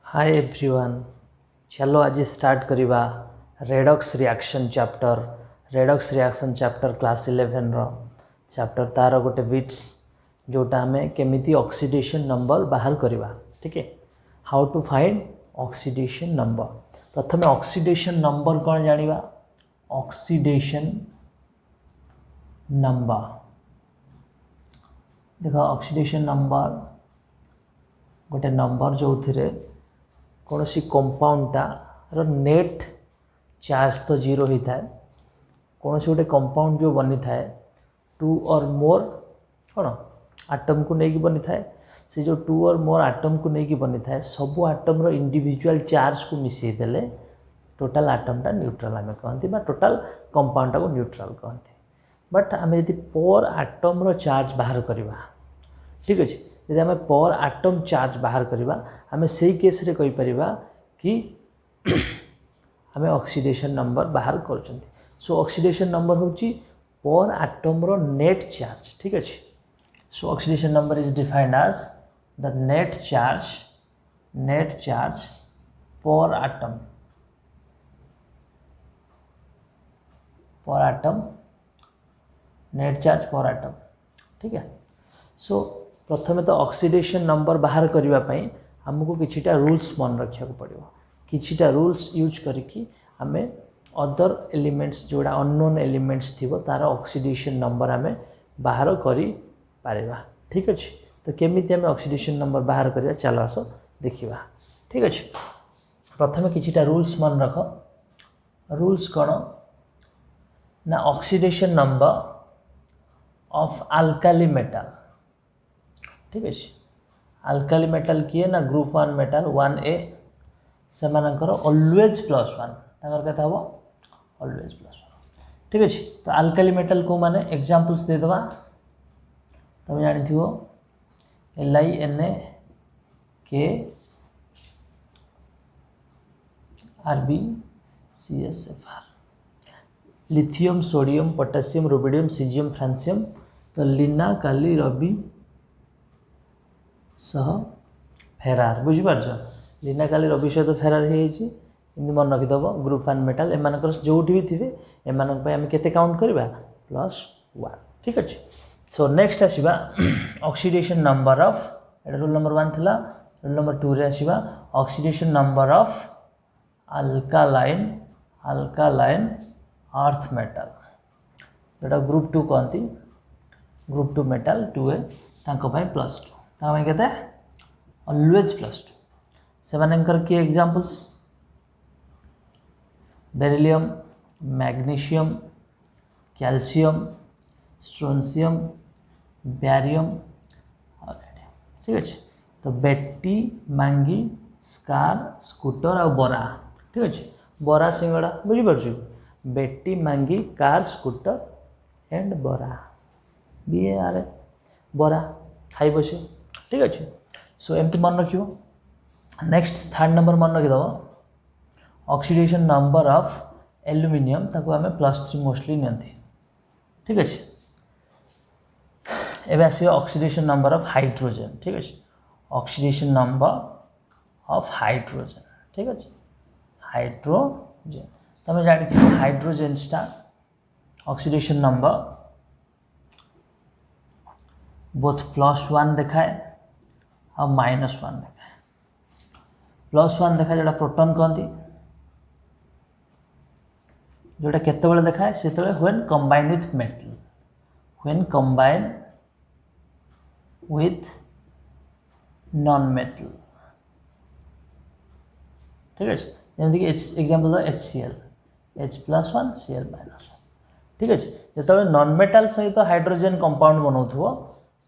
Hi everyone, चलो आज start करिबा रेडॉक्स रिएक्शन चैप्टर क्लास 11 रो चैप्टर तार गोटे बिट्स जोटा हमें केमिति ऑक्सीडेशन नंबर बाहर करिबा। ठीक है, how to find oxidation number. प्रथम ऑक्सीडेशन नंबर कौन जानिबा। ऑक्सीडेशन नंबर देखो, ऑक्सीडेशन नंबर गोटे नंबर जो थे कौन सी कंपाउंडटा रो नेट चार्ज तो जीरो ही थाए। कौन सी गोटे कंपाउंड जो बनी थाए टू और मोर कौन आटम को लेकिन बनी थाए। से जो टू और मोर आटम को लेकिन बनी थाए सबू आटम रो इंडिविजुअल चार्ज को मिसई देले टोटल आटमटा न्यूट्रल आम कहती बा टोटल कंपाउंडटा को न्यूट्रल कहती। बट आम यदि पर आटम रो चार्ज बाहर करवा, ठीक अच्छे, यदि आम पर आटम चार्ज बाहर करवा आम से केस रे कहि परिबा कि आम ऑक्सीडेशन नंबर बाहर कर। सो ऑक्सीडेशन नंबर होची पर आटम रो नेट चार्ज। ठीक अच्छे, so oxidation number is defined as the net charge per atom net charge per atom. ठीक है, सो प्रथमे तो ऑक्सीडेशन नंबर बाहर करने आमको किछिटा रूल्स मन रखा पड़ो। किछिटा रूल्स यूज करिकी आमे अदर एलिमेंट्स जोड़ा अननोन एलिमेंट्स थिबो तार ऑक्सीडेशन नंबर आमे बाहर करि पारिबा। ठीक अच्छे, तो केमिति आमे ऑक्सीडेशन नंबर बाहर करिया चलो आस देखिबा। ठीक अच्छे, प्रथमे किछिटा रूल्स मन रख। रूल्स कौन ना, oxidation number of alkali metal. ठीक है, अल्काली मेटल किए ना ग्रुप 1 मेटल 1A से मानकर ऑलवेज +1 ताकर कहता हो ऑलवेज +1। ठीक अच्छे, तो अल्काली मेटल को माने एग्जांपल्स दे दवा। तुम जानी थी LiNaKRbCSFr, lithium, sodium, potassium, rubidium, caesium, francium. तो लीना, काली, रवि सह फेरार, बुझीपार। लीना, काली, रवि सहित फेरार होती मन रखिदेव। ग्रुप 1 मेटल एम जो भी थे एम के काउंट करवा +1। ठीक अच्छे, सो नेक्स्ट आसवा oxidation number of, rule number 1 थिला। रूल नंबर 2 रे आसवा oxidation number of alkaline earth metal जोटा ग्रुप 2 कहती। ग्रुप 2 मेटल 2A +2 कहते ऑलवेज +2 से मानकर किए examples beryllium, magnesium, calcium, strontium, barium और रेडियम। ठीक अच्छे, तो बेटी, मांगी, स्कार, स्कूटर और बरा। ठीक अच्छे, बरा सिंगड़ा बुझीपार। बेटी, मांगी, कार, स्कूटर एंड बरा BAR बरा खाई बसे। ठीक अच्छे, सो एमती मन रखियो। नेक्स्ट थर्ड नंबर मन रखिदेव ऑक्सीडेशन नंबर ऑफ एल्युमिनियम, ताको आमे +3 मोस्टली नियंती। ठीक अच्छे, एबे आसियो ऑक्सीडेशन नंबर ऑफ हाइड्रोजन। ठीक अच्छे, ऑक्सीडेशन नंबर ऑफ हाइड्रोजन। ठीक अच्छे, हाइड्रोजन तुम जानी हाइड्रोजनटा ऑक्सीडेशन नंबर बोथ +1 देखाए और -1 देखाए। +1 देखाए जोटा प्रोटॉन कहती, जोटा केतेबेले देखाए से when combined with metal, when combined with non metal. ठीक है, जमीक एग्जांपल HCl H+1 Cl -1। ठीक अच्छे, जो नॉन मेटल सहित हाइड्रोजन कंपाउंड बनाऊो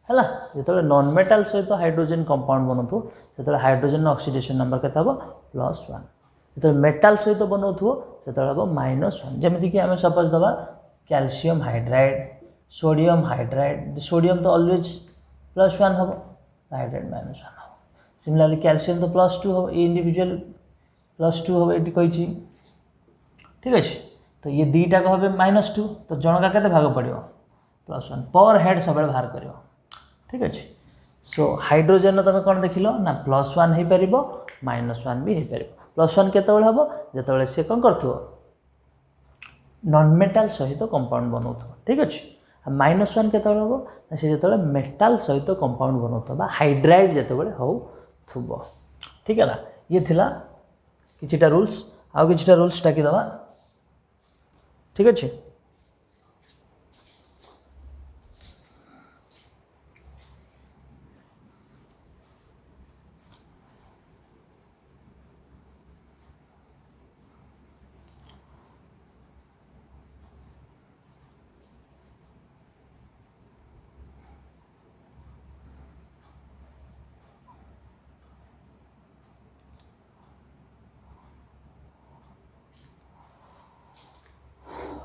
है, जो नॉन मेटल सहित हाइड्रोजन कंपाउंड बनाऊो से हाइड्रोजन ऑक्सीडेशन नंबर केते हम +1। जो मेटल सहित बनाऊो से हम -1। जमीक आम सपोज दबा calcium hydride, sodium hydride. Sodium तो ऑलवेज +1 हम, हाइड्राइड -1 हम। सिमिलरली कैल्शियम तो +2 हम, इंडिविजुअल +2 हम ये कही। ठीक अच्छे, तो ये दुईटा को -2, तो जनका के भाग पड़ो +1 पर हेड सब बाहर कर। ठीक अच्छे, सो हाइड्रोजन तुम कौन देख ना +1 हो पार -1 भी हो पारे +1 केतବେଳେ हबो जेतବେଳେ से कोन करथो नॉन मेटल सहित कंपाउंड बनाउथो ठीक अछि -1 केतବେଳେ हबो से जेतବେଳେ मेटल सहित कंपाउंड बनाउथो बा हाइड्राइड जेतବେଳେ हो थुबो ठीक है ना ये थिला किछिटा रूल्स आ किछिटा रूल्स टाकी दबा ठीक अछि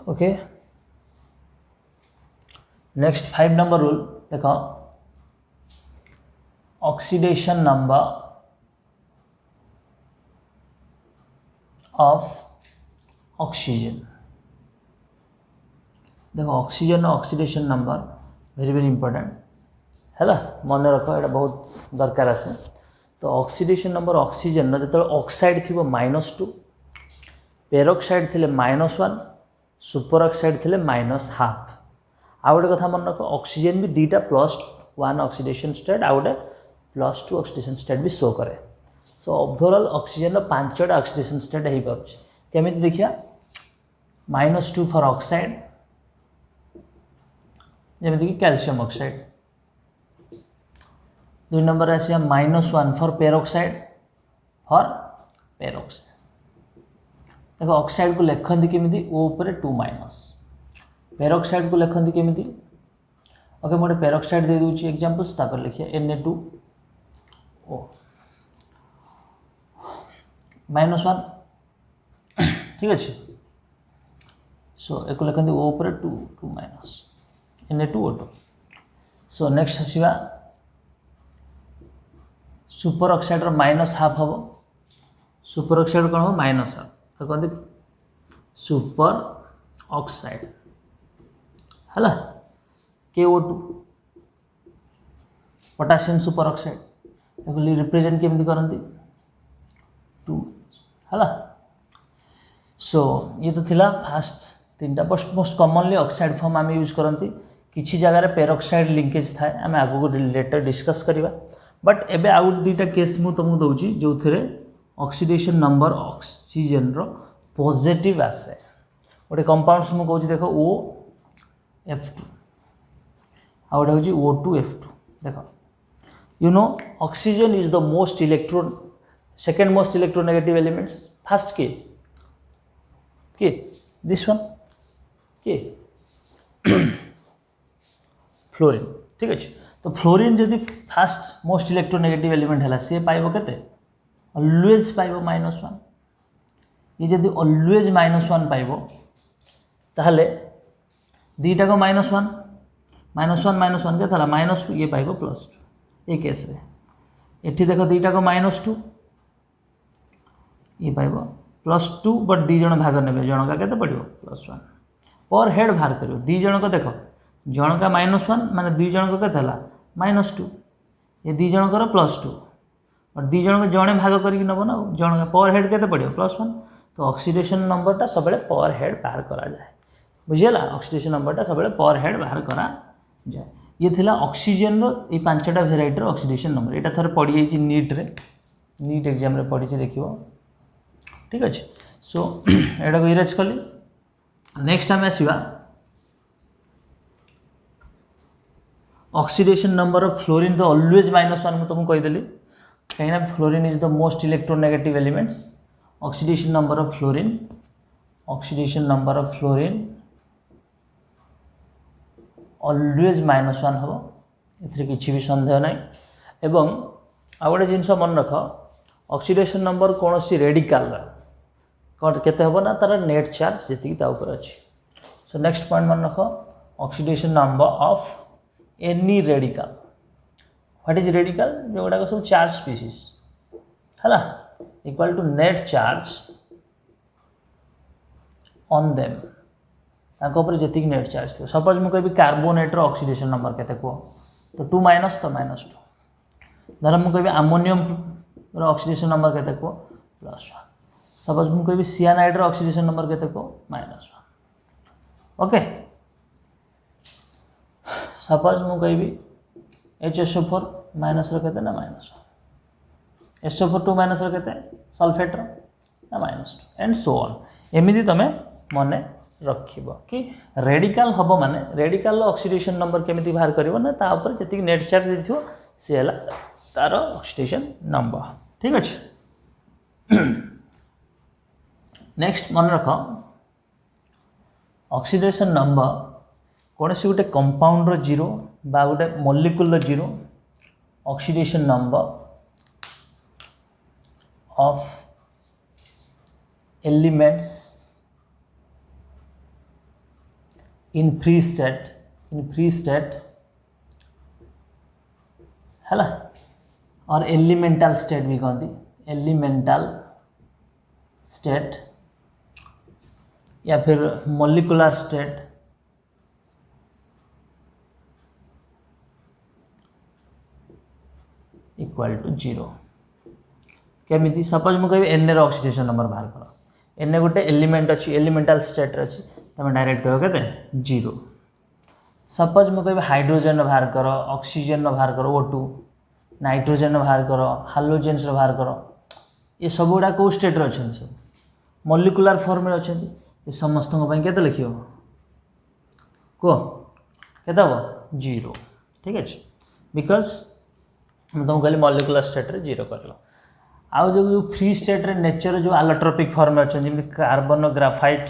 ओके नेक्स्ट 5 नंबर रूल देखो ऑक्सीडेशन नंबर ऑफ ऑक्सीजन देखो oxygen oxidation number very very important है ना मन रख ये बहुत दरकार आसे तो ऑक्सीडेशन नंबर ऑक्सीजन जो ऑक्साइड थी -2 पेरोक्साइड थे -1 सुपर ऑक्साइड थे -1/2 आ गोटे कथा मन रख ऑक्सीजन भी दुईटा +1 ऑक्सीडेशन स्टेट आ गोटे +2 ऑक्सीडेशन स्टेट भी शो करे सो ओवरऑल ऑक्सीजन 5टा ऑक्सीडेशन स्टेट हो पारे केमी देखिए -2 फॉर ऑक्साइड जमीक कि कैल्शियम ऑक्साइड 2 नंबर आसिया -1 फॉर पेरोक्साइड देखो ऑक्साइड को लिखती केमी ओ पर 2- पेरोक्साइड को लिखती केमी ओके मोटे पेरोक्साइड दे दूची एग्जांपल्स तापर लिखिए Na2O -1 ठीक अच्छे सो एक लिखती ओ पर 2 Na2O2 सो नेक्स्ट आसवा सुपर ऑक्साइड -1/2 हम सुपर ऑक्साइड कौन हम -1/2 तो कहते सुपर ऑक्साइड है KO2 potassium super oxide represent केमती करती 2 है सो ये तो थिला फास्ट 3टा मोस्ट कॉमनली ऑक्साइड फॉर्म आम यूज करती किसी जगह पेरोक्साइड लिंकेज थाए आम आगू लेटर डिस्कस करवा बट एबे आउ 2टा केस मु तुमको दूची जो थे ऑक्सीडेशन नंबर ऑक्सीजन रो पॉजिटिव आसे गोटे कंपाउंड्स मु कहूँ देख OF2 आ गोटे हूँ O2F2 देख you know oxygen is the most electron second most electronegative elements first के दिस वन के फ्लोरीन ठीक अच्छे तो फ्लोरीन जदि फास्ट मोस्ट इलेक्ट्रोनेगेटिव एलिमेंट है सी पाइब के ऑलवेज पाइब -1 ये जदि ऑलवेज -1 पाइब ताहले दीटा को -1 -1 के था -2 ये पाइब +2 ये केस रे एठी देख दीटा को -2 ये पाइब +2 बट 2 जन भाग ने जन का केते पड़ो +1 पर हेड बाहर करो 2 जन को देख जन का -1 माने 2 जन को केते -2 ये 2 जन कर +2 और 2 जन को जड़े भाग करके नब ना जन का पर हेड केते पड़ो +1 तो ऑक्सीडेशन नंबरटा सब पर हेड बाहर करा जाए बुझीगला ऑक्सीडेशन नंबरटा सब पर हेड बाहर करा जाए ये थिला ऑक्सीजन रो ये 5टा वेराइटी रो ऑक्सीडेशन नंबर एटा थरे पड़ी जाई नीट एग्जाम रे पड़ी देखियो ठीक अच्छे सो एटा को इरेज कली नेक्स्ट आम आसवा ऑक्सीडेशन नंबर ऑफ फ्लोरीन तो ऑलवेज -1 मुझे तुमको कहीदेली कहीं fluorine is the most electronegative elements oxidation number of fluorine always -1 हम ए किसी भी संदेह ना एवं आ गोटे जिनस मन रख ऑक्सीडेशन नंबर कौन सी रेडिकल कौन केते हम ना तार नेट चार्ज जी अच्छी सो नेक्स्ट पॉइंट मन रख oxidation number of any radical what is radical जो गुड़ाक सब चार्ज स्पीसीज है equal to net charge on them जी नेट चार्ज थी सपोज मुझे कह कार्बोनेट ऑक्सीडेशन नंबर केते कह तो 2- तो -2 धर मुझे कह ऑक्सीडेशन नंबर केते को +1 सपोज मु कहबी सियानाइड रो ऑक्सीडेशन नंबर केते को -1 ओके सपोज मु कहबी HSO4 माइनस रो केते ना -1 SO4 2 माइनस रो केते सल्फेट रो ना -2 एंड सो ऑन एमिति तमे मने रखिबो कि रेडिकल हबो माने रेडिकल ऑक्सीडेशन नंबर केमिति बाहर करिवो ना ता ऊपर जति नेट चार्ज दिथियो से हला तार ऑक्सीडेशन नंबर ठीक अछि नेक्स्ट मन रख ऑक्सीडेशन नंबर कौन सी गोटे कंपाउंड रो जीरो बा गोटे मॉलिक्यूल रो zero oxidation number of elements in free state है और एलिमेंटल स्टेट भी कहती एलिमेंटल स्टेट या फिर मॉलिक्यूलर स्टेट इक्वल टू 0 केमिति सपोज मु कहबी एन रो ऑक्सीडेशन नंबर बाहर कर एन गोटे एलिमेंट अच्छी एलिमेंटल स्टेट अच्छी तुम डायरेक्ट कह के 0 सपोज मु कहबी हाइड्रोजन बाहर कर ऑक्सीजन बाहर कर O2 नाइट्रोजन बाहर कर हालोजेन्स बाहर कर ये सब गुड़ा कौ स्टेट रे अच्छे सब मॉलिक्यूलर फॉर्म रे अच्छे ये समस्त के लिख कह के 0 ठीक अच्छे बिकज तुमको कहली मॉलिक्यूलर स्टेट रे 0 कर आउ जो फ्री स्टेट रे नेचर जो एलोट्रोपिक फॉर्म अच्छे जमी carbon graphite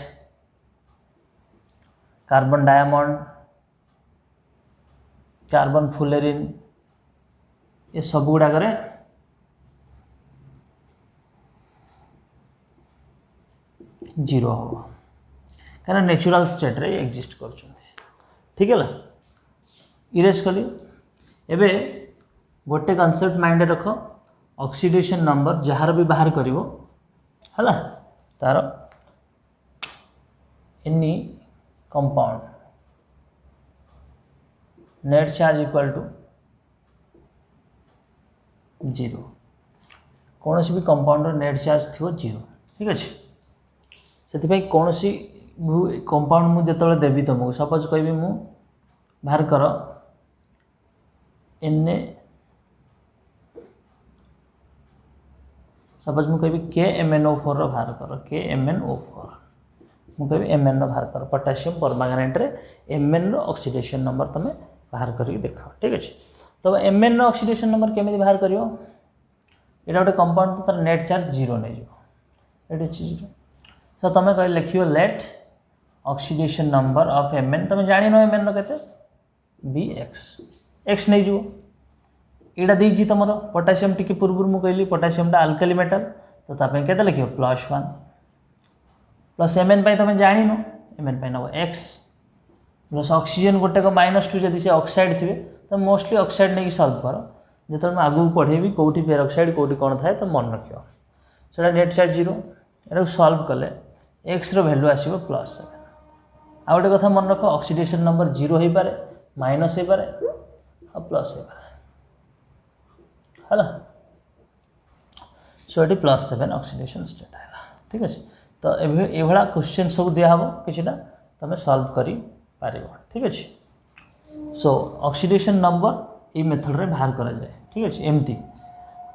carbon diamond carbon fullerene ये सब गुड़ाक जीरो हम क्या नेचुरल स्टेट रे एग्जिस्ट कर ठीक है इरेज कली एबे गोटे कॉन्सेप्ट माइंड रख ऑक्सीडेशन नंबर जार भी बाहर करिवो हला तार any compound net charge equal to 0 कौन सी भी कंपाउंड नेट चार्ज थी 0 ठीक अच्छे से कौन सी कंपाउंड मुझे जो देवी तुमको सपोज कहि मु बाहर कर Na सपोज मु कहि KMnO4 रो बाहर कर KMnO4 मु कहि Mn रो बाहर कर पोटेशियम परमांगनेट रे Mn रो ऑक्सीडेशन नंबर तुम बाहर करके देखा ठीक अच्छे तो Mn रो ऑक्सीडेशन नंबर केमी बाहर करियो एटा गोटे कंपाउंड तो नेट चार्ज 0 नहीं जो एट 0 तो तुम कह लिखियो let oxidation number of Mn तुम जानी न Mn रो केते Bx x नहीं जो एटा देजी तुम पोटेशियम टी पूर्व मुझे कहली पोटेशियम आल्काली मेटल तो ताप के लिख +1 प्लस Mn तुम जान Mn नब x प्लस ऑक्सीजन गोटे को -2 जदि से ऑक्साइड थे तो मोस्टली ऑक्साइड नहीं सॉल्व कर जो मैं आगू पढ़ेबी कौटी पेरोक्साइड कौटी कौन थाए तो मन रख से नेट चार्ज 0 एटा सॉल्व कले x रो वैल्यू आसो +7 आ गोटे कथा मन रख ऑक्सीडेशन नंबर 0 हो पारे माइनस हो पारे और प्लस हो पारे है सो ये +7 ऑक्सीडेशन स्टेट है ठीक अच्छे तो ये क्वेश्चन सब दिहब किसी तुम सॉल्व कर पार ठीक अच्छे सो ऑक्सीडेशन नंबर ये मेथड रे बाहर करा जाए ठीक अच्छे एमती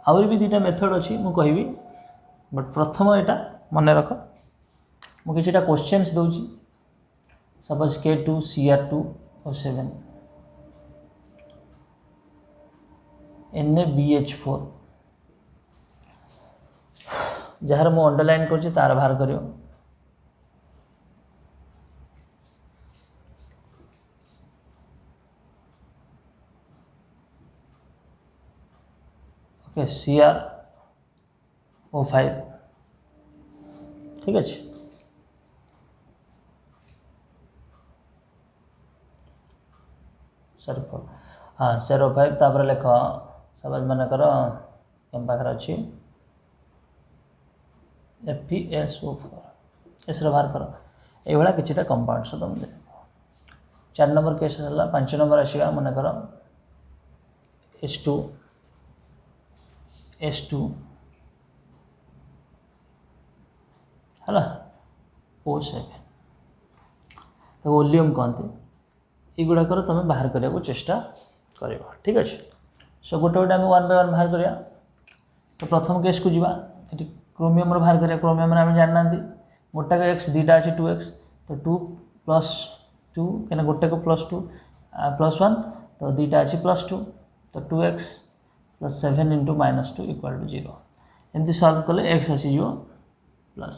आउरी भी दुटा मेथड अच्छी मु कहबी बट प्रथम यहाँ मन रख मुझे क्वेश्चंस दूसरी सपोज K2Cr2O7 NaBH4 जार मु अंडरलाइन कर तार बाहर करियो ओके CrO5 ठीक अच्छे हाँ CrO5 तापर लेख सपोज मन कर तुम पाखे अच्छी FeSO4 एस बाहर कर ये कि कंपाउंड्स तुम दे 4 नंबर केस है 5 नंबर आसवा मन कर H2 है O7 तो वॉल्यूम कहते युड़ाकर तुम बाहर करने को चेष्टा कर ठीक अच्छे। सो गोटे गोटे आम 1 बाय 1 बाहर करा। तो प्रथम केस को जीवा ये क्रोमियम बाहर करा। क्रोमियम आम जाना गोटाक एक्स दीटा अच्छे 2x तो 2 + 2 क्या गोटे को +2 +1 तो दीटा अच्छे +2 तो 2x + 7 × -2 = 0 एमती सल्व कले एक्स आसीज प्लस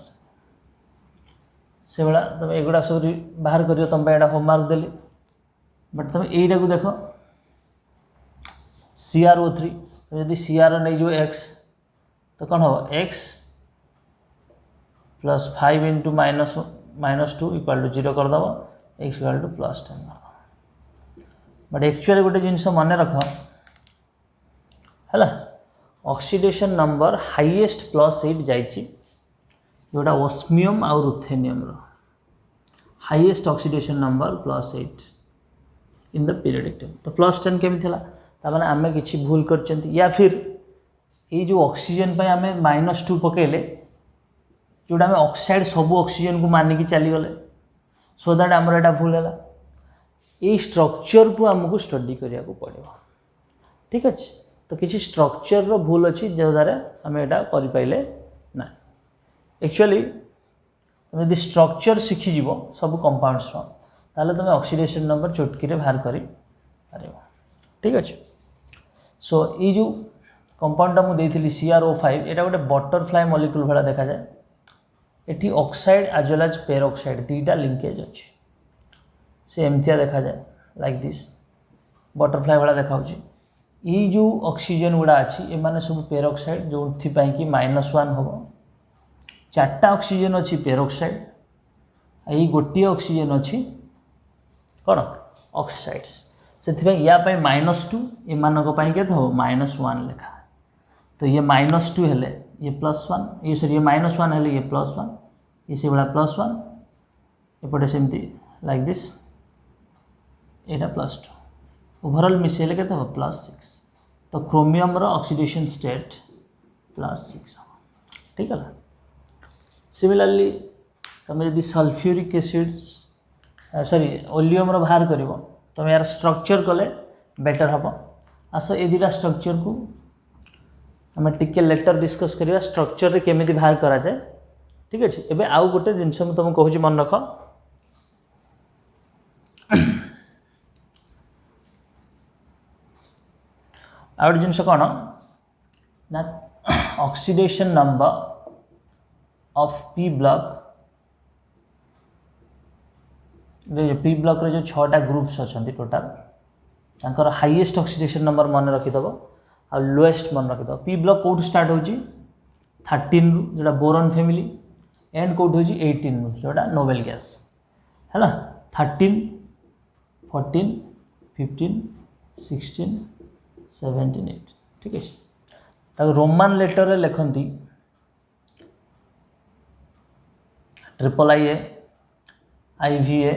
से भाया तुम एगुड़ा सब बाहर कर तुम यहाँ होमवर्क देली। बट तुम यहीटा को देख CrO3 तुम जब CR नहीं जो x तो कौन हम x + 5 × -2 = 0 करदेव x = +10 बट एक्चुअली गोटे जिनस मन रख है ऑक्सीडेशन नंबर हाईएस्ट +8 जाइए जोटा ओस्मियम और ruthenium highest oxidation number +8 in the periodic table. तो +10 केमी थिला तामाने आमे किछि भूल करचंती या फिर ये जो ऑक्सीजन पे आमे -2 पकेले जोटा आमे ऑक्साइड सब ऑक्सीजन को मानिकी चली गले सो दैट आमर एटा भूल है। ये स्ट्रक्चर को आमको स्टडी करिया को पड़ेगा ठीक अच्छे। तो किसी स्ट्रक्चर रो भूल अच्छी जो द्वारा आम यहाँ करें ना। एक्चुअली तुम यदि स्ट्रक्चर शिखिज सब कंपाउंड्स ताले तुम ऑक्सीडेशन नंबर चुटकी बाहर कर ठीक अच्छे। सो ये जो कंपाउंडटा मुझे CrO5 यहाँ गोटे बटरफ्लाई मॉलिक्यूल भाया देखा जाए। ये oxide as well as peroxide दीटा लिंकेज अच्छे से एमतिया देखा जाए लाइक दिस बटरफ्लाई भाया देखा। ये जो ऑक्सीजन गुड़ा अच्छी एमाने सब पेरोक्साइड जो कि -1 हम 4टा ऑक्सीजन अच्छी पेरोक्साइड यही गोटे ऑक्सीजन अच्छी कौन ऑक्साइड्स से या -2 एमानक के -1 लिखा। तो ये -2 हेले ये +1 ये सॉरी ये -1 हेले ये +1 ये से भाया +1 एपटे सेमती लाइक दिस यहाँ +2 ओवरऑल मिसेले के +6 तो क्रोमियम रो ऑक्सीडेशन स्टेट +6 ठीक है। सिमिलरली तुम यदि सल्फ्यूरिक एसिड्स सॉरी ओलियम रो बाहर कर तुम यार स्ट्रक्चर कले बेटर हम। आस ए दुटा स्ट्रक्चर को आम टिके लेटर डिस्कस करिया स्ट्रक्चर रे केमिति बाहर करा जाए ठीक अच्छे। एबे आउ गोटे जिनस मु तुमको कहूँ मन रख आउट जिनस कौन ना oxidation number of P block P block रे जो 6टा ग्रुप्स अच्छा टोटाल तांकर हाईएस्ट ऑक्सीडेशन नंबर मन रखिदब आ लोएस्ट मन रखिदब। P ब्लॉक कौट स्टार्ट होची 13 जोटा बोरॉन फैमिली एंड कौट होची 18 जोटा नोबेल गैस है ना 13 14 15 16 17 8 ठीक है। रोमान लेटर रे लिखती IIIA IVA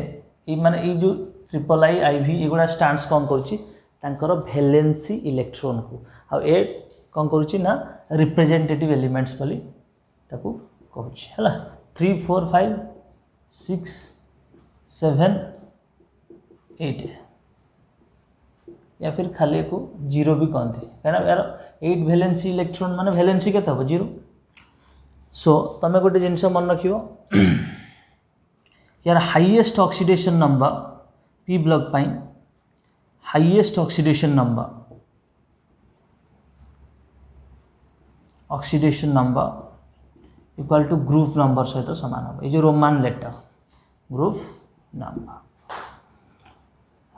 ये माने ये जो III IV एगुड़ा स्टांड्स कौन कर भेलेंसी इलेक्ट्रॉन को आ ए कौन करुच्ची ना रिप्रेजेंटेटिव एलिमेंट्स बोली ताकू कहूँ है 3 4 5 6 7 8 या फिर खाली को 0 भी कहते कहीं यार 8 भेलेंसी इलेक्ट्रॉन माने भेलेंसी के 0। सो तुम गोटे जिनस मन रख यार highest oxidation number P block पाई highest oxidation number equal to group number सहित सामान हम ये रोमान लेटर ग्रुप नंबर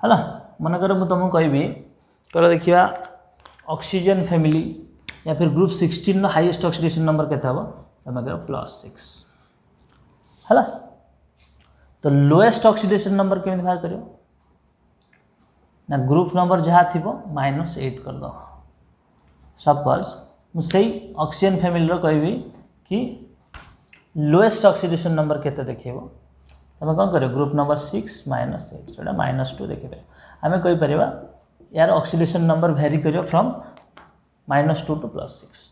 है मनकर मुझे तुमको कहबी कह देखिए ऑक्सीजन फैमिली या फिर ग्रुप 16 हाईएस्ट ऑक्सीडेशन नंबर केते हम तुम कह +6 है। तो लोएस्ट ऑक्सीडेशन नंबर केमी बाहर कर ना ग्रुप नंबर जहाँ थी -8 कर दो। सपोज मुझे ऑक्सीजन फैमिली कहबी कि लोएस्ट ऑक्सीडेशन नंबर केते देखेब तुम कौन कर ग्रुप नंबर 6 -8 जोटा -2 देखिए आम कहीपर यार ऑक्सीडेशन नंबर भेरी कर फ्रॉम -2 to +6।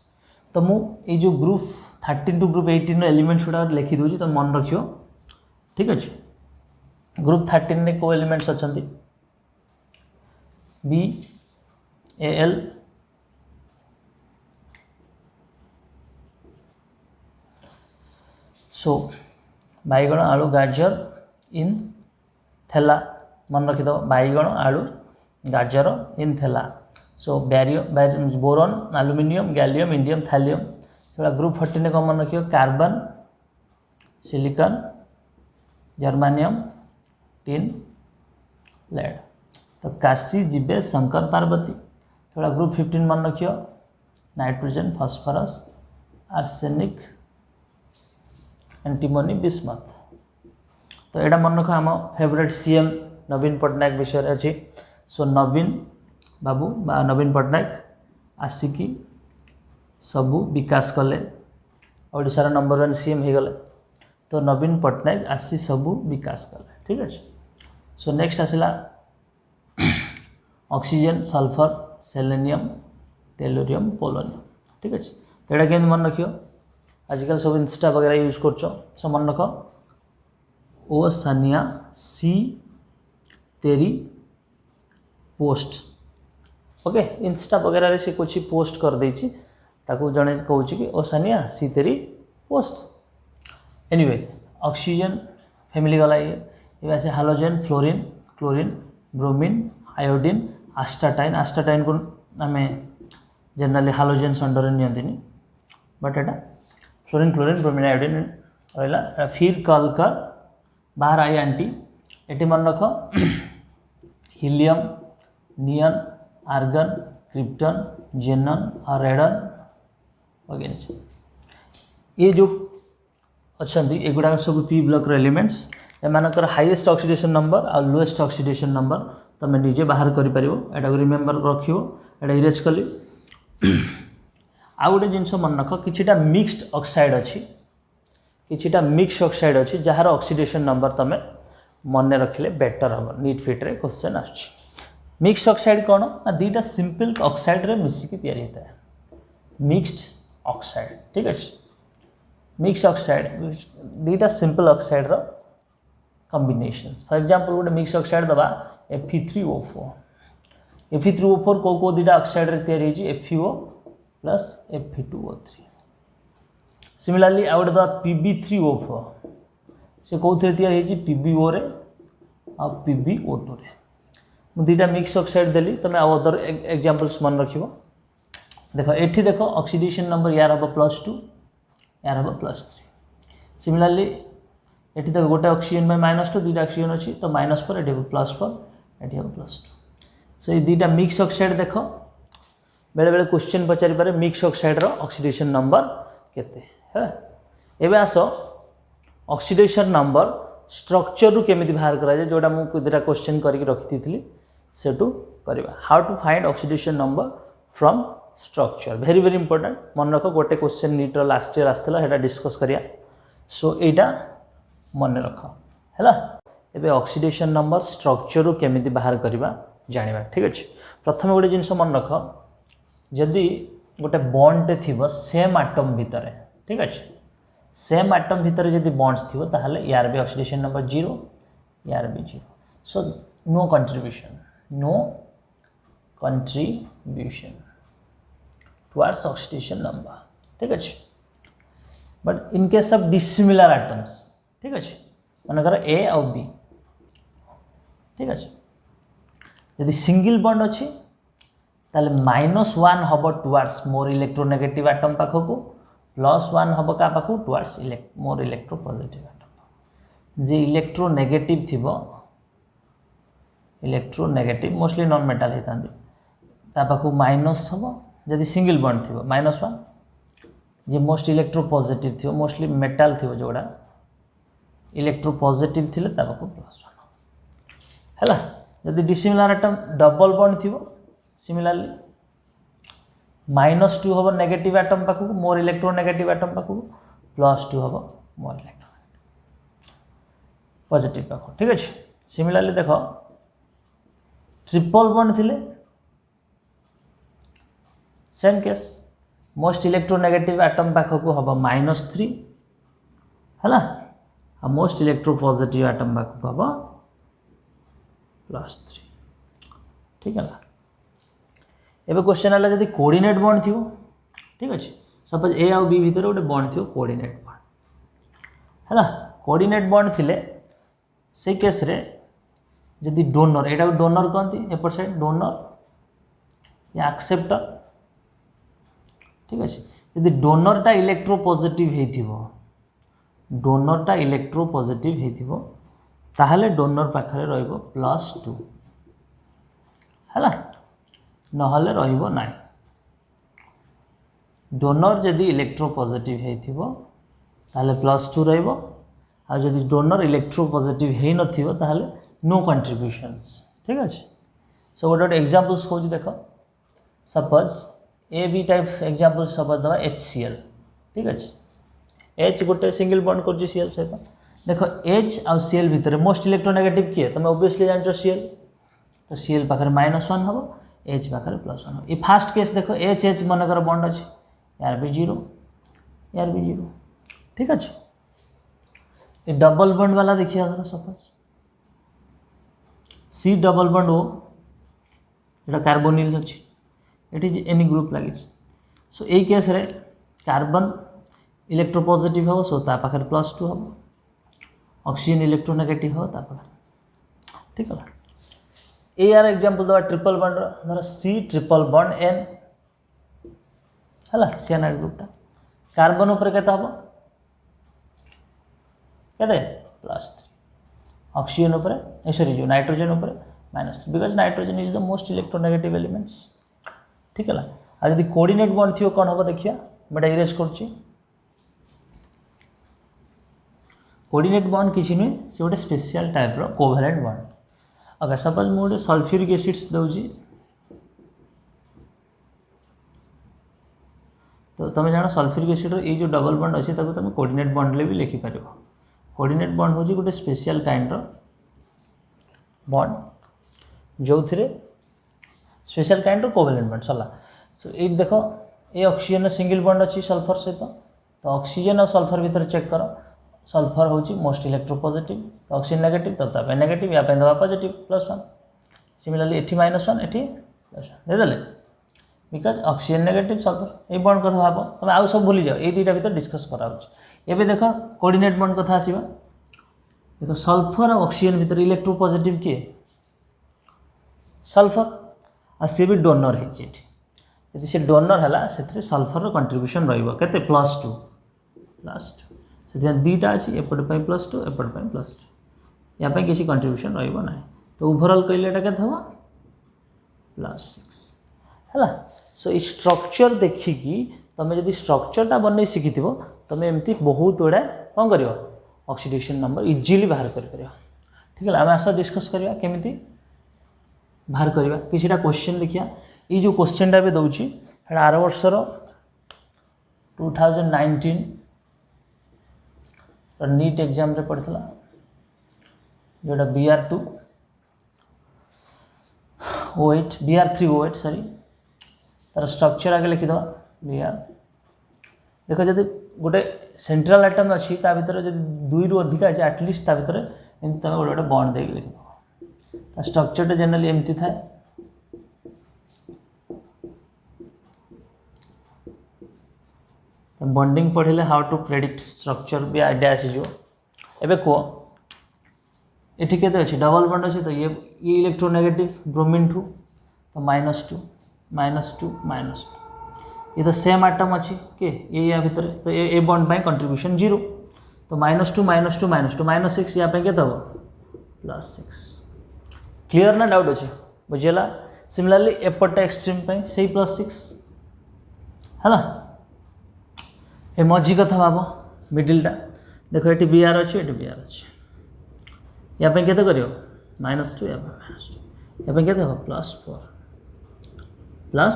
तो मु ये जो ग्रुप 13 टू ग्रुप 18 एलिमेंट्स गुड़ा लिखी दूसरी तो मन रखियो ठीक अच्छे। ग्रुप 13 में को एलिमेंट्स अच्छा बी ए एल सो बैगण आलू गाजर इन थेला मन रखिद बैगण आलू गाजर इन थेला। So barium boron aluminium gallium indium thallium. Group 14 कौन मन रखियो carbon silicon germanium tin lead. तो काशी जीवे शंकर पार्वती। ग्रुप 15 मन रखियो nitrogen phosphorus arsenic antimony bismuth. तो यहाँ मन रख आम फेवरेट सीएम नवीन पट्टनायक विषय अच्छी। सो नवीन बाबू बा नवीन पट्टनायक आसिकी सबू विकास कले ओडिशार नंबर 1 सीएम हो गले। तो नवीन पट्टनायक आसी सबू विकास कले ठीक अच्छे। सो नेक्स्ट आसला oxygen sulphur selenium tellurium polonium ठीक अच्छे। तो यहाँ केमती मन रखियो आजकल सब इंस्टा वगैरह यूज कर सो मन रख ओ सानिया सी तेरी पोस्ट ओके। इंस्टा वगैरह रे से कुछ पोस्ट कर देछि ताकू जने कहूँ कि ओ सानिया सी तेरी पोस्ट। एनीवे ऑक्सीजन फैमिली गला ये ऐसे halogen fluorine chlorine bromine iodine आस्टाटाइन। आस्टाटाइन को आम generally हालोजेन्स under नियंतिनी but Etah fluorine chlorine bromine iodine रहा। फिर कल कर बाहर आई आंटी ये मन रख helium neon argon krypton xenon और रेडन वगैरह। ये जो अच्छा एगुड़ा सब पी ब्लॉक एलिमेंट्स एमानकर हाईएस्ट ऑक्सीडेशन नंबर और लोएस्ट ऑक्सीडेशन नंबर तुम निजे बाहर कर रिमेम्बर रखियो एटा इरेज कली। आउ गोटे जिनस मन रख किछिटा मिक्स्ड ऑक्साइड अच्छी किछिटा मिक्स ऑक्साइड अच्छी जार ऑक्सीडेशन नंबर तुम मन रखिले बेटर हम नीट फिट रे क्वेश्चन आछी। मिक्स ऑक्साइड कौन ना दीटा सिंपल ऑक्साइड रे मिसिकी तैयारी होता है मिक्स्ड ऑक्साइड ठीक अच्छे। मिक्स ऑक्साइड दीटा सिंपल ऑक्साइड रो कॉम्बिनेशंस फॉर एग्जांपल गोटे मिक्स ऑक्साइड दबा Fe3O4 Fe3O4 को दीटा ऑक्साइड रे तैयारी होची FeO plus Fe2O3। Similarly out the Pb3O4 से कौन तैयारी होची PbO रे और PbO2 रे। मु दीटा मिक्स ऑक्साइड देली तुम अदर एग्जांपल्स मन रखिबो। देखो एठी देखो ऑक्सीडेशन नंबर यार हम +2 यार हम +3। सिमिलरली एठी देखो गोटे ऑक्सीजन में -2 दीटा ऑक्सीजन अच्छी तो -4 एठी +4 एठी हम +2। सो ये दीटा मिक्स ऑक्साइड देखो बेले बेले क्वेश्चन पचारि पारे मिक्स ऑक्साइड रो ऑक्सीडेशन नंबर केते है। एबे आसो ऑक्सीडेशन नंबर स्ट्रक्चर रु केमिति बाहर करा जाय जोटा मु दीटा क्वेश्चन करके रखि दिथली सेटू करबा। How to find oxidation number from structure very very important मन रख गोटे क्वेश्चन नीट लास्ट ईयर आसला हेटा डिस्कस करिया। सो एटा मन रख है। एबे ऑक्सीडेशन नंबर स्ट्रक्चर रु केमिति बाहर करबा जानिबा ठीक अच्छे। प्रथम गोटे जिनस मन रख जदि गोटे बॉन्ड थिबो सेम एटम भितर ठीक अच्छे सेम एटम भितर जदि बॉन्ड्स थिबो ताहले यार भी ऑक्सीडेशन नंबर 0 यार भी 0। So no contribution towards oxidation number ठीक अच्छे। But in case of dissimilar atoms ठीक अच्छे मनकर ए और बी ठीक अच्छे यदि सिंगल बॉन्ड अच्छी ताले -1 हम टुवर्ड्स मोर इलेक्ट्रोनेगेटिव एटम पाखक +1 हम क्या पाखक टुवर्ड्स मोर इलेक्ट्रोपॉजिटिव एटम। जे इलेक्ट्रोनेगेटिव थी इलेक्ट्रोनेगेटिव मोस्टली नॉन मेटाल होता पाखक माइनस हम जदि सिंगल बॉन्ड थी -1 जे मोस्ट इलेक्ट्रोपॉजिटिव थी मोस्टली मेटाल थी जोड़ा इलेक्ट्रोपॉजिटिव थिले पाखक +1 है। जदि डिसिमिलर एटम डबल बॉन्ड थी सिमिलरली -2 हम नेगेटिव एटम पाखक मोर इलेक्ट्रोनेगेटिव एटम पाखक +2 हम मोर इलेक्ट्रो पॉजिटिव पाखक ठीक अच्छे। सिमिलरली देख ट्रिपल बॉन्ड थिले same case most electronegative atom पाखक हम -3 है आ मोस्ट इलेक्ट्रोपॉजिटिव एटम पाखक हम +3 ठीक है। एबे क्वेश्चन है जब कोऑर्डिनेट बॉन्ड थी ठीक अच्छे सपोज ए आउ बी भितर गोटे बॉन्ड थी कोऑर्डिनेट बॉन्ड है कोऑर्डिनेट बॉन्ड थिले से केस रे जदि डोनर एटा डोनर कहती एपट साइड डोनर या एक्सेप्टर ठीक अच्छे जदि डोनरटा इलेक्ट्रोपॉजिटिव हेथिबो डोनरटा इलेक्ट्रोपॉजिटिव हेथिबो ताहले डोनर पाखरे रहइबो +2 है नहले रहइबो नाइ डोनर जदि इलेक्ट्रोपॉजिटिव हेथिबो ताहले +2 रहइबो आ जदि डोनर इलेक्ट्रोपॉजिटिव हे नथिबो ताहले नो कंट्रीब्यूशंस ठीक अच्छे। सो गोटे एग्जांपल्स खोज देख suppose A B type example suppose दवा HCl ठीक अच्छे H गोटे सिंगल बॉन्ड कर Cl सहित देख H आ Cl भितर मोस्ट इलेक्ट्रोनेगेटिव किए तुम ऑब्वियसली जान Cl तो Cl पाखरे -1 हम H पाखरे +1 हम ये फास्ट केस देख H H मनकर बॉन्ड अच्छे यार भी 0 यार भी 0 ठीक अच्छे। ये डबल बॉन्ड वाला देखिए सपोज C डबल बॉन्ड हो ये कार्बोनिल अच्छे ये एनी ग्रुप लगे सो ये केस रे कार्बन इलेक्ट्रोपॉजिटिव हो सो ता पाखरे +2 हम ऑक्सीजन इलेक्ट्रोनेगेटिव हो ता पाखरे ठीक है। ए यार एग्जांपल दवा ट्रिपल बॉन्ड धर C ट्रिपल बॉन्ड N है सियानाइड ग्रुपटा कार्बन उपर केते हम केते +3 ऑक्सीजन उपर सॉरी जो नाइट्रोजन उपर -3 because nitrogen is the most electronegative elements ठीक है। आ जब कोऑर्डिनेट बॉन्ड थी कौन हम देखिए मैं इरेज कर कोऑर्डिनेट बॉन्ड किसी नुहे से गोटे स्पेशल टाइप रो कोवैलेंट बॉन्ड अगर सपोज मुझे सल्फ्यूरिक एसिड्स दूसरी तो तुम जान सल्फ्यूरिक एसिड ये जो डबल बॉन्ड अच्छे तुम कोऑर्डिनेट बॉन्ड ले भी लिखिपर कोऑर्डिनेट बॉन्ड हूँ गोटे स्पेशल काइंड रो बॉन्ड जो थे स्पेशल काइंड रो कोवैलेंट बॉन्ड सरला। सो ये देख ये ऑक्सीजन सिंगल बॉन्ड अच्छी सल्फर सहित तो ऑक्सीजन और सल्फर भीतर चेक कर सल्फर हूँ मोस्ट इलेक्ट्रोपॉजिटिव तो ऑक्सीजन नेगेटिव तो नेगेटिव या दवा पॉजिटिव +1 सिमिलरली एटी -1 एटी +1 देदेले बिकज ऑक्सीजन नेगेटिव सल्फर ये बॉन्ड कथा भाव तुम आउ सब भूली जाओ ये दुईटा भीतर डिस्कस कराऊँ एबे देख कोऑर्डिनेट बॉन्ड कथा आसीबा देख सल्फर और ऑक्सीजन भीतर इलेक्ट्रोपॉजिटिव किए सल्फर आ सी भी डोनर है यदि से डोनर है से सल्फर कंट्रीब्यूशन रहिते +2 से दीटा अच्छी एपट +2 एपट +2 या किसी कंट्रीब्यूशन रहा तो ओवरऑल कहले के हम +6 है। सो ये स्ट्रक्चर देखिकी तुम जब स्ट्रक्चरटा बनई शिखी तुम एमती बहुत गुड़ा कौन कर ऑक्सीडेशन नंबर इजिली बाहर कर ठीक है। आम आस डिस्कस करवा केमी बाहर करवा कि क्वेश्चन देखिए ये जो क्वेश्चनटा भी दूसरी आर वर्षर 2019 नीट एग्जाम रे पड़ता जोटा BR2 O8 BR3 O8 sorry तार स्ट्रक्चर आगे लिखिद BR देख जब गोटे सेंट्रल आइटम अच्छी भर जब 2 रु अधिक अच्छे एटलिस्ट भर एमती तुम गोटे गोटे बॉन्ड देख लिखिद स्ट्रक्चर जनरली एमती थाए बॉन्डिंग पढ़े हाउ टू प्रेडिक्ट स्ट्रक्चर भी आइडिया आसीज एबे कह ये के डबल बॉन्ड अच्छे तो ये इलेक्ट्रोनेगेटिव ब्रोमीन 2 तो -2 -2 -2 ये तो सेम आइटम अच्छी के ये या भीतर तो ये बॉन्ड बाय कंट्रीब्यूशन 0 तो -2 -2 -2 -6 या के +6 क्लियर ना डाउट अच्छे बुझेगा। सिमिलरली एपटा एक्सट्रीम से +6 है ये मझी कथा भाव मिडिलटा देख ये BR अच्छे ये BR अच्छे या के कर -2 या -2 या +4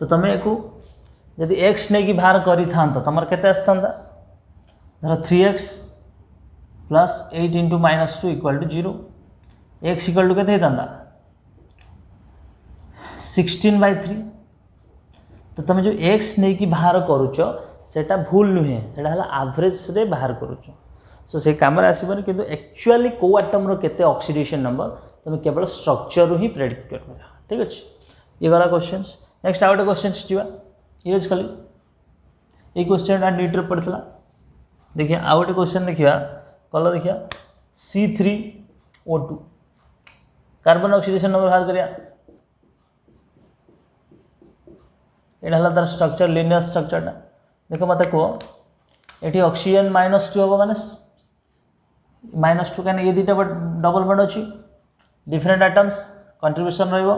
तो तुम को जब x नहीं कि बाहर करी था तुम के धर 3x + 8 × -2 = 0 x = के 16/3 तो तुम जो एक्स नहीं कि बाहर करुच सेटा भूल नुहे सेटा हला एवरेज रे बाहर करुच सो से काम आसबनी किंतु एक्चुअली को आटम रो केते ऑक्सीडेशन नंबर तुम केवल स्ट्रक्चर ही प्रेडिक्ट कर ठीक अच्छे ये गला क्वेश्चंस नेक्स्ट आउ गोटे क्वेश्चंस जीवा ये खाली ये क्वेश्चन नीट रे पड़ता देखिए आउ गोटे क्वेश्चन देखिया कल देखिया C3O2 कार्बन ऑक्सीडेशन नंबर बाहर करिया यहाँ तार स्ट्रक्चर लिनियर स्ट्रक्चर देख मत कह ये ऑक्सीजन -2 हम माने -2 कहीं ये दुटा डबल बॉन्ड अच्छी डिफरेंट एटम्स कंट्रीब्यूशन रहिबो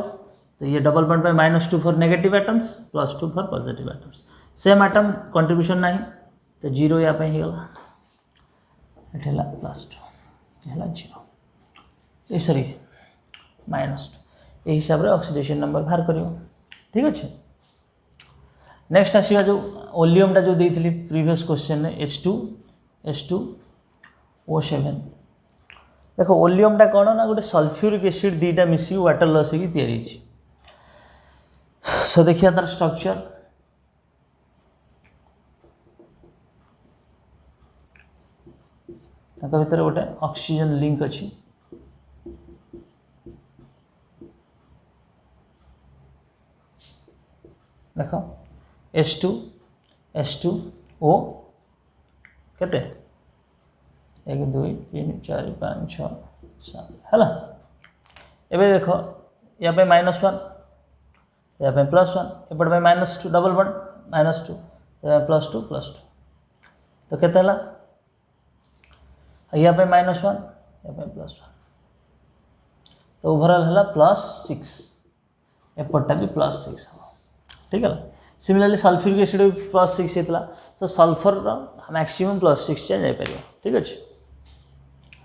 तो ये डबल बॉन्ड पे -2 for negative atoms +2 for positive atoms same atom contribution नहीं तो 0 या पे ही गला ये +2 ये 0 ये सॉरी -2 ये हिसाब रे ऑक्सीडेशन नंबर बाहर करियो ठीक अच्छे नेक्स्ट आसीगा जो ओलियम जो देती प्रीवियस क्वेश्चन में H2SO7 देखो ओलियम कौन ना गोटे सल्फ्यूरिक एसिड दीटा मिसी वाटर लॉस की तैयारी सो देखिए तार स्ट्रक्चर भीतर गोटे ऑक्सीजन लिंक अच्छी देख H2O केते 1 2 3 4 5 6 7 है एबे देखो या पे -1 या पे +1 एपट पे -2 डबल बॉन्ड -2 +2 तो केते हला या पे -1 या पे +1 तो ओवरऑल हला +6 एपटा भी +6 ठीक है सिमिलरली सल्फ्यूरिक एसिड +6 होता तो सल्फर मैक्सिमम +6 जापर ठीक अच्छे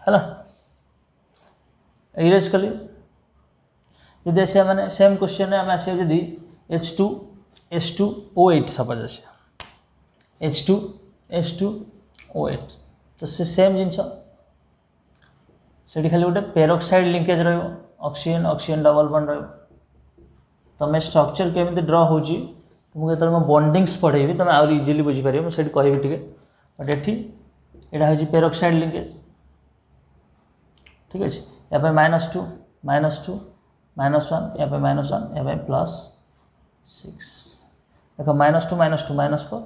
है इरेज कली जदि आस मैंने सेम क्वेश्चन आम आस H2SO8 सपोज आस H2SO8 तो से सेम जिनस खाली गोटे पेरोक्साइड लिंकेज रक्सीजन ऑक्सीजन डबल बॉन्ड रमें स्ट्रक्चर केमी ड्र हो मुझे जो बॉन्डिंग्स पढ़ेबी तुम आउर इजिली बुझीपार मुझे कहबी टे बट यहाँ हूँ पेरोक्साइड लिंकेज ठीक अच्छे या -2 -2 -1 या पे -1 या पे +6 देख -2 -2 -4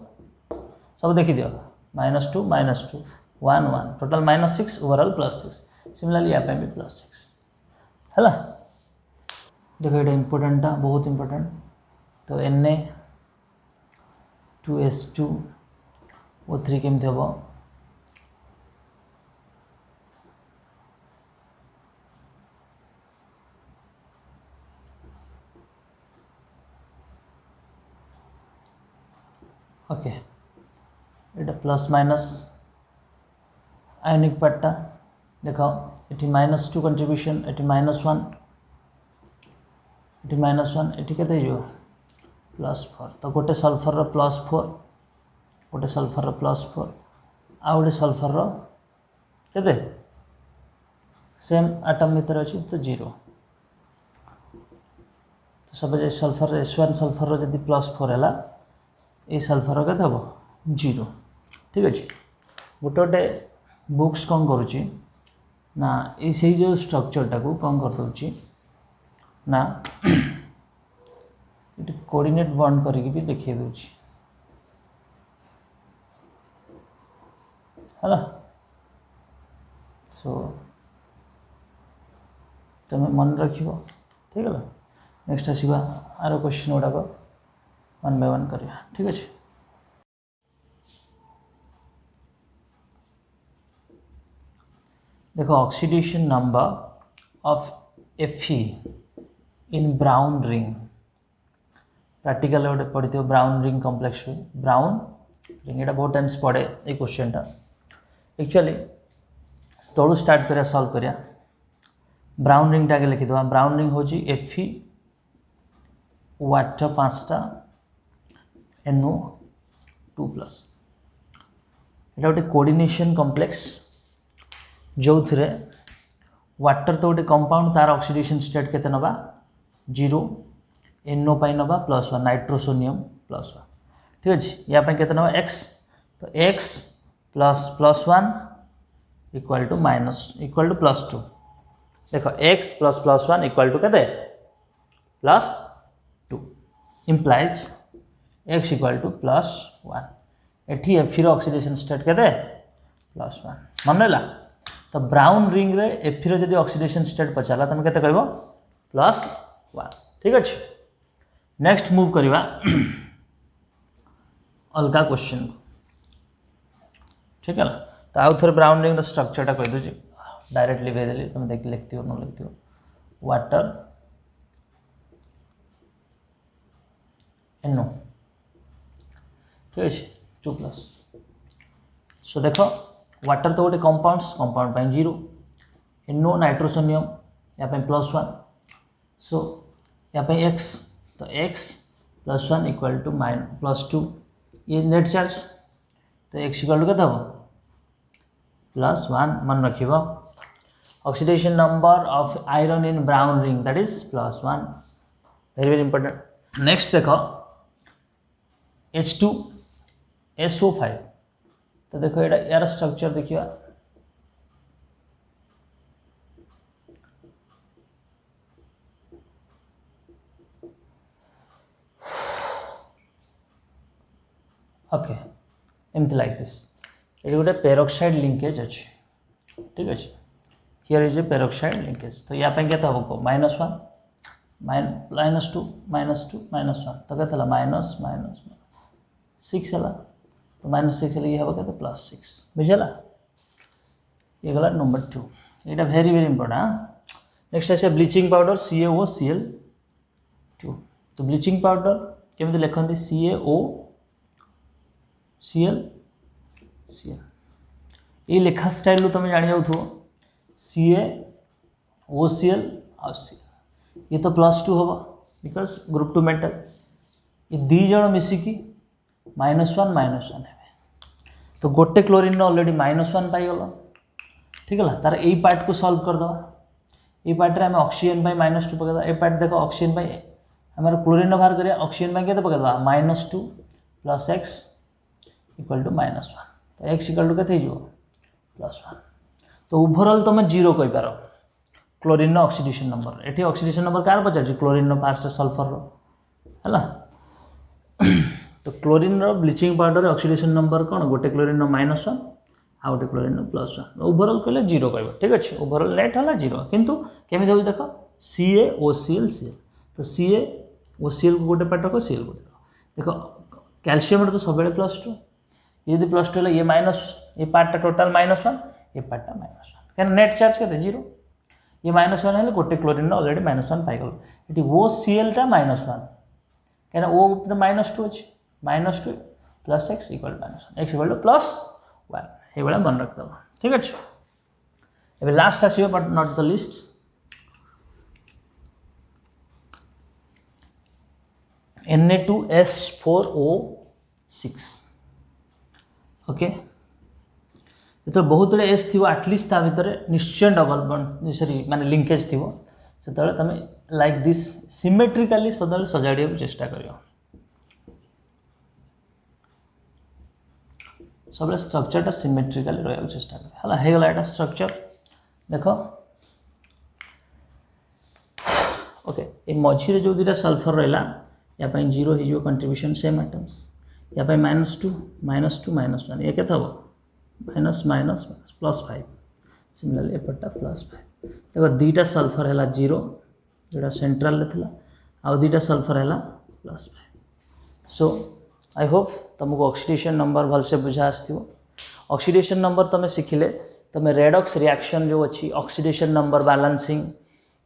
सब देखी दियो -2 -2 1 1 टोटल -6 ओवरऑल +6 सिमिलरली यहाँ पे भी +6 है देखो ये इम्पोर्टेंट बहुत इम्पोर्टेंट तो Na2S2O3 केमती हम ओके ये प्लस माइनस आयोनिक पार्टा देख ये -2 कंट्रीब्यूशन ये -1 ये -1 ये के +4 तो गोटे सल्फर +4 गोटे सल्फर +4 आ गोटे सल्फर के सेम आटम भीतर अच्छी तो 0 तो सब सल्फर S1 सल्फर जब +4 है ये सल्फर के हम 0 ठीक अच्छे गोटे गोटे बुक्स कौन करुच्ची ना ये जो स्ट्रक्चरटा को कौन कर दूँ ना ये कोऑर्डिनेट बॉन्ड करके भी देखिए दूची है सो तुम मन रख ठीक है नेक्स्ट आसवा आर क्वेश्चन गुड़ाक 1 बाय 1 करिया ठीक अच्छे देखो oxidation number of Fe in brown ring practical गोटे पढ़ी brown ring complex brown ring यहाँ बहुत टाइम्स पढ़े ये क्वेश्चनटा एक्चुअली तलू स्टार्ट करिया सॉल्व करिया ब्राउन रिंग आगे लिखिदेवा ब्राउन रिंग हूँ Fe वाटर 5टा NO2+ यहाँ गोटे कोऑर्डिनेशन कॉम्प्लेक्स जो थे वाटर तो गोटे कंपाउंड तार ऑक्सीडेशन स्टेट केते नबा 0 NO पाई नबा +1 नाइट्रोसोनियम +1 ठीक अच्छे या केते ना x तो x ++1 इक्वल टू +2 देख x ++1 इक्वल टू केते +2 इम्प्लाइज x इक्वल टू +1 एठी Fe ऑक्सीडेशन स्टेट केते +1 मन रहा तो ब्राउन रिंग रे Fe जदि ऑक्सीडेशन स्टेट पचारा तुम केते कहबो +1 ठीक अच्छे नेक्स्ट मूव करवा अलगा क्वेश्चन ठीक है ना तो आउ थे ब्राउन रिंग स्ट्रक्चरटा कह दूँ डायरेक्टली भेदेली तुम देख लिखती हो न लिखती हो वाटर NO ठीक है 2+ सो देख वाटर तो गोटे कंपाउंड पे 0 NO नाइट्रोसोनियम या +1 सो या x तो x +1 इक्वल टू +2 ये नेट चार्ज तो x इक्वल टू क्या +1 मन रखिब oxidation number of iron in brown ring that is +1 very very important next देख H2SO5 तो देखो यार स्ट्रक्चर देखिए ओके एमती लाइक दिस ये गोटे पेरोक्साइड लिंकेज अच्छे ठीक अच्छे here is a peroxide linkage तो या पे क्या हम -1 -2 -1 तो क्या -6 है तो -6 ये हम क्या +6 बुझेगा ये गला नंबर 2 यहाँ वेरी वेरी इंपोर्टेंट नेक्स्ट आसे ब्लीचिंग पाउडर CaOCl2 तो ब्लीचिंग पाउडर केमी लिखती CaOCl ये लेखा स्टाइल तुम जानी जाऊ CaOCl और Cl ये तो +2 हम बिकज ग्रुप 2 मेटल ये दी जन मिसिकी -1 है तो गोटे क्लोरीन ऑलरेडी -1 पाईगल ठीक है तार यही पार्ट को सॉल्व करदे ये पार्ट रे हमें ऑक्सीजन -2 पकड़ा ये पार्ट देखो ऑक्सीजन हमारे क्लोरीन बाहर करिया ऑक्सीजन के पकड़ा -2 + x इक्वल टू -1 तो x इक्वल टू के +1 तो ओवरऑल तुम 0 कहींपार क्लोरीन ऑक्सीडेशन नंबर ये ऑक्सीडेशन नंबर कार पचार क्लोरीन फास्ट सल्फर है तो chlorine bleaching powder oxidation number कौन गोटे क्लोरीन -1 आ गोटे क्लोरीन +1 ओवरऑल कहले 0 कह ठीक अच्छे ओवरऑल नेट है 0 किंतु केमी हो देख CaOCl तो CaOCl को गोटे पार्ट रख Cl गोटे देख कैल्शियम तो सब +2 ये +2 है ये माइनस ये पार्टा टोटाल -1 ये पार्टा -1 क्या नेट चार्ज के 0 ये -1 है गोटे क्लोरीन ऑलरेडी -1 पाईगल ये OCl टा -1 क्या O -2 अच्छे -2 + x equal -1 x equal to +1 ये भाया मन रखद ठीक अच्छे ए लास्ट आस but not the least Na2S4O6 okay जो बहुत गुड़े एस थी आटलिस्ट ता भर निश्चय डबल बॉन्ड सॉरी माने लिंकेज थी से तुम लाइक दिस सिमेट्रिकली सदा सजाड़ा चेष्टा कर सब स्ट्रक्चरटा सिमेट्रिकली रहा चेष्टा कर गला यहाँ स्ट्रक्चर देख ओके ये मझे जो दुटा सल्फर रहा या 0 हो कंट्रीब्यूशन सेम आइटम्स या -2 -1 ये क्या हम --- +5 सिमिलरली एपटा +5 देखो दीटा सल्फर है 0 जोटा सेंट्रल थी आउ दीटा सल्फर है +5 सो आई होप तुमको ऑक्सीडेशन नंबर भलसे बुझा आसो ऑक्सीडेशन नंबर तुम शिखिले तुम रेडॉक्स रिएक्शन जो अच्छी ऑक्सीडेशन नंबर बैलेंसिंग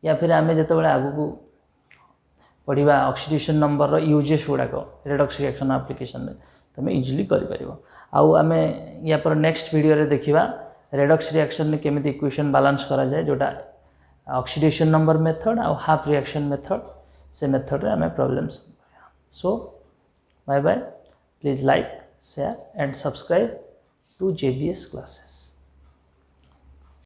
या फिर आम जो आगू पढ़ा ऑक्सीडेशन नंबर यूजेस गुड़ाक रेडॉक्स रिएक्शन एप्लिकेशन तुम इजिली कर आम या पर नेक्स्ट वीडियो रे देखिबा रेडॉक्स रिएक्शन में केमिति इक्वेशन बैलेंस करा जाए जोटा ऑक्सीडेशन नंबर मेथड आ हाफ रिएक्शन मेथड से मेथड रे आम problems so bye bye please like share and subscribe to JBS classes.